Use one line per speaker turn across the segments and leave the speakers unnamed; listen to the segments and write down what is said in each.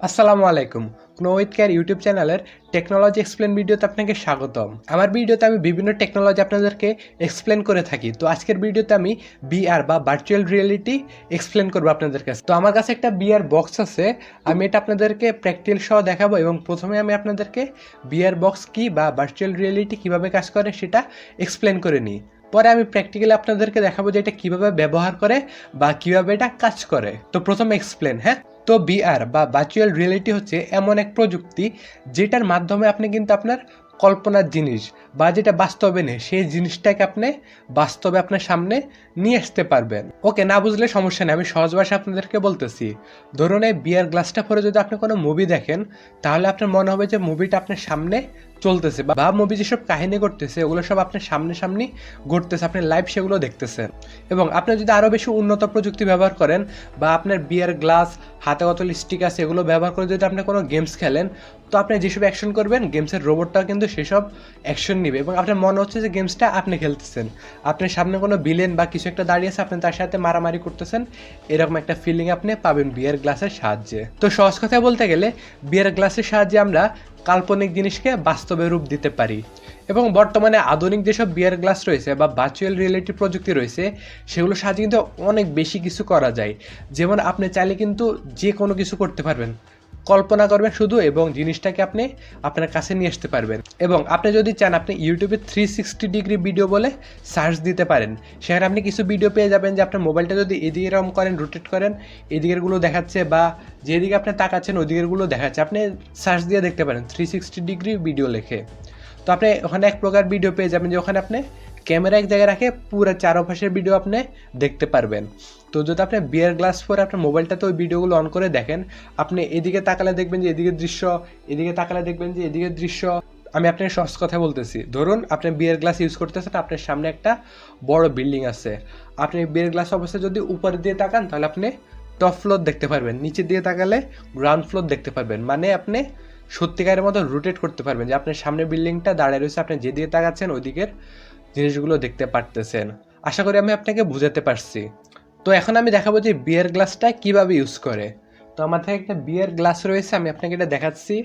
আসসালামু আলাইকুম। নওয়েদ care YouTube চ্যানেলের টেকনোলজি এক্সপ্লেন ভিডিওতে আপনাকে স্বাগতম। আমার ভিডিওতে আমি বিভিন্ন টেকনোলজি আপনাদেরকে এক্সপ্লেন করে থাকি। তো আজকের ভিডিওতে আমি বিআর বা ভার্চুয়াল রিয়েলিটি এক্সপ্লেন করবো আপনাদের কাছে। তো আমার কাছে একটা বিআর বক্স আছে, আমি এটা আপনাদেরকে প্র্যাকটিক্যাল সহ দেখাবো এবং প্রথমে আমি আপনাদেরকে বিআর বক্স কি বা ভার্চুয়াল রিয়েলিটি কিভাবে কাজ করে সেটা এক্সপ্লেন করে নিই। পরে আমি প্র্যাকটিক্যালি আপনাদেরকে দেখাবো যে এটা কিভাবে ব্যবহার করে বা কিভাবে এটা কাজ করে। তো প্রথমে এক্সপ্লেন, হ্যাঁ। তো বিআর বা ভার্চুয়াল রিয়েলিটি হচ্ছে এমন এক প্রযুক্তি যেটার মাধ্যমে আপনি কিন্তু আপনার কল্পনার জিনিস বা যেটা বাস্তবে নেই সেই জিনিসটাকে আপনি বাস্তবে আপনার সামনে নিয়ে আসতে পারবেন। ওকে, না বুঝলে সমস্যা নেই, আমি সহজ ভাষায় আপনাদেরকে বলতেছি। ধরুন এই বিআর গ্লাসটা পরে যদি আপনি কোনো মুভি দেখেন তাহলে আপনার মনে হবে যে মুভিটা আপনার সামনে চলতেছে বা মুভি যেসব কাহিনী ঘটতেছে ওগুলো সব আপনার সামনাসামনি ঘটতেছে, আপনি লাইভ সেগুলো দেখতেছেন। এবং আপনি যদি আরও বেশি উন্নত প্রযুক্তি ব্যবহার করেন বা আপনার বিয়ার গ্লাস হাতে কত স্টিক আছে এগুলো ব্যবহার করে যদি আপনি কোনো গেমস খেলেন, তো আপনি যেসব অ্যাকশন করবেন গেমসের রোবটটাও কিন্তু সেসব অ্যাকশন নেবে এবং আপনার মনে হচ্ছে যে গেমসটা আপনি খেলতেছেন, আপনার সামনে কোনো ভিলেন বা কিছু একটা দাঁড়িয়ে আছে, আপনি তার সাথে মারামারি করতেছেন, এরকম একটা ফিলিং আপনি পাবেন বিয়ার গ্লাসের সাহায্যে। তো সহজ কথায় বলতে গেলে বিয়ার গ্লাসের সাহায্যে আমরা কাল্পনিক জিনিসকে বাস্তবে রূপ দিতে পারি। এবং বর্তমানে আধুনিক যেসব বিয়ার গ্লাস রয়েছে বা ভার্চুয়াল রিয়েলিটি প্রযুক্তি রয়েছে সেগুলোর সাহায্যে কিন্তু অনেক বেশি কিছু করা যায়। যেমন আপনি চাইলে কিন্তু যে কোনো কিছু করতে পারবেন, কল্পনা করবেন শুধু এবং জিনিসটাকে আপনি আপনার কাছে নিয়ে আসতে পারবেন। এবং আপনি যদি চান আপনি ইউটিউবে 360 ডিগ্রি ভিডিও বলে সার্চ দিতে পারেন, সেখানে আপনি কিছু ভিডিও পেয়ে যাবেন যে আপনার মোবাইলটা যদি এদিকে এরকম করেন, রোটেট করেন, এদিকেরগুলো দেখাচ্ছে বা যেদিকে আপনি তাকাচ্ছেন ওদিকেরগুলো দেখাচ্ছে, আপনি সার্চ দিয়ে দেখতে পারেন 360 ডিগ্রি ভিডিও লেখে। তো আপনি ওখানে এক প্রকার ভিডিও পেয়ে যাবেন যে ওখানে আপনি ক্যামেরা এক জায়গায় রাখে পুরো চারপাশের ভিডিও আপনি দেখতে পারবেন। তো যদি আপনি বিয়ার গ্লাস পরে আপনার মোবাইলটাতে ওই ভিডিওগুলো অন করে দেখেন, আপনি এদিকে তাকালে দেখবেন যে এদিকের দৃশ্য, এদিকে তাকালে দেখবেন যে এদিকের দৃশ্য। আমি আপনাকে সহজ কথা বলতেছি, ধরুন আপনি বিয়ার গ্লাস ইউজ করতেছেন, আপনার সামনে একটা বড় বিল্ডিং আছে, আপনি বিয়ার গ্লাস অবস্থায় যদি উপর দিয়ে তাকান তাহলে আপনি টপ ফ্লোর দেখতে পারবেন, নিচে দিয়ে তাকালে গ্রাউন্ড ফ্লোর দেখতে পারবেন, মানে আপনি সত্যিকারের মতো রোটেট করতে পারবেন যে আপনার সামনে বিল্ডিংটা দাঁড়িয়ে রয়েছে, আপনি যেদিকে তাকাচ্ছেন ওইদিকের জিনিসগুলো দেখতে পারতেছেন। আশা করি আমি আপনাকে বুঝাতে পারছি। তো এখন আমি দেখাবো যে বিয়ার গ্লাসটা কিভাবে ইউজ করে। তো আমার থেকে একটা বিয়ার গ্লাস রয়েছে, আমি আপনাকে এটা দেখাচ্ছি।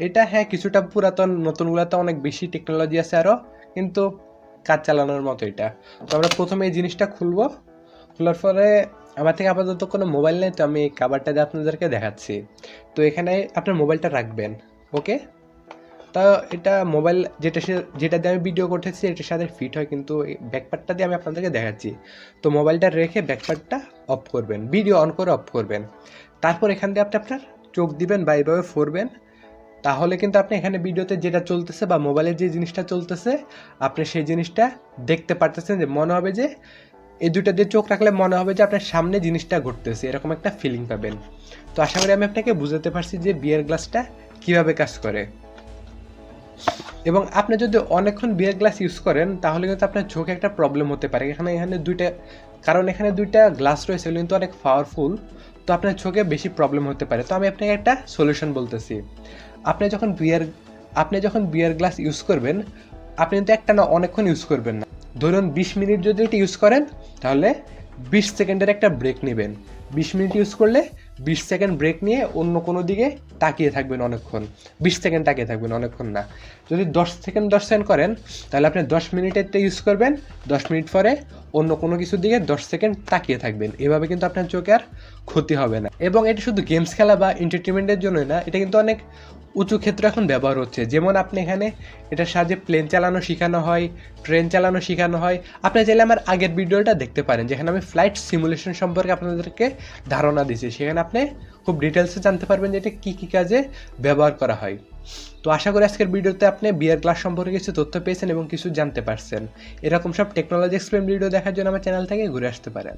এটা হ্যাঁ কিছুটা পুরাতন, নতুনগুলোতে অনেক বেশি টেকনোলজি আছে আরও, কিন্তু কাজ চালানোর মতো এটা। তো আমরা প্রথমে এই জিনিসটা খুলবো, খোলার পরে আমার থেকে আপাতত কোনো মোবাইল নেই, তো আমি এই কাভারটা দিয়ে আপনাদেরকে দেখাচ্ছি। তো এখানে আপনার মোবাইলটা রাখবেন, ওকে। তা এটা মোবাইল যেটা দিয়ে আমি ভিডিও করতেছি এটার সাথে ফিট হয়, কিন্তু এই ব্যাকপার্টটা দিয়ে আমি আপনাদেরকে দেখাচ্ছি। তো মোবাইলটা রেখে ব্যাকপার্টটা অফ করবেন, ভিডিও অন করে অফ করবেন। তারপর এখান দিয়ে আপনি আপনার চোখ দিবেন বা এইভাবে ফোরবেন, তাহলে কিন্তু আপনি এখানে ভিডিওতে যেটা চলতেছে বা মোবাইলের যে জিনিসটা চলতেছে আপনি সেই জিনিসটা দেখতে পারতেছেন, যে মনে হবে যে এই দুইটা দিয়ে চোখ রাখলে মনে হবে যে আপনার সামনে জিনিসটা ঘটতেছে, এরকম একটা ফিলিং পাবেন। তো আশা করি আমি আপনাকে বুঝাতে পারছি যে বিয়ার গ্লাসটা কীভাবে কাজ করে। এবং আপনি যদি অনেকক্ষণ বিয়ার গ্লাস ইউজ করেন তাহলে কিন্তু আপনার চোখে একটা প্রবলেম হতে পারে। এখানে দুইটা কারণ, এখানে দুইটা গ্লাস রয়েছে এগুলো কিন্তু অনেক পাওয়ারফুল, তো আপনার চোখে বেশি প্রবলেম হতে পারে। তো আমি আপনাকে একটা সলিউশন বলতেছি। আপনি যখন বিয়ার গ্লাস ইউজ করবেন, আপনি কিন্তু একটা না অনেকক্ষণ ইউজ করবেন না। ধরুন 20 মিনিট যদি এটা ইউজ করেন তাহলে 20 সেকেন্ডের একটা ব্রেক নেবেন। 20 মিনিট ইউজ করলে 20 সেকেন্ড ব্রেক নিয়ে অন্য কোনো দিকে তাকিয়ে থাকবেন অনেকক্ষণ। 20 সেকেন্ড তাকিয়ে থাকবেন, অনেকক্ষণ না। যদি 10 সেকেন্ড করেন তাহলে আপনি 10 মিনিটেরটা ইউজ করবেন, 10 মিনিট পরে অন্য কোনো কিছুর দিকে 10 সেকেন্ড তাকিয়ে থাকবেন। এভাবে কিন্তু আপনার চোখে আর ক্ষতি হবে না। এবং এটা শুধু গেমস খেলা বা এন্টারটেনমেন্টের জন্যই না, এটা কিন্তু অনেক উঁচু ক্ষেত্রে এখন ব্যবহার হচ্ছে। যেমন আপনি এখানে এটার সাহায্যে প্লেন চালানো শেখানো হয়, ট্রেন চালানো শেখানো হয়। আপনি চাইলে আমার আগের ভিডিওটা দেখতে পারেন যেখানে আমি ফ্লাইট সিমুলেশন সম্পর্কে আপনাদেরকে ধারণা দিয়েছি, সেখানে আপনি খুব ডিটেলসে জানতে পারবেন যে এটা কী কী কাজে ব্যবহার করা হয়। তো আশা করি আজকের ভিডিওতে আপনি বিয়ার গ্লাস সম্পর্কে কিছু তথ্য পেয়েছেন এবং কিছু জানতে পারছেন। এরকম সব টেকনোলজি এক্সপ্লেন ভিডিও দেখার জন্য আমার চ্যানেল থেকে ঘুরে আসতে পারেন।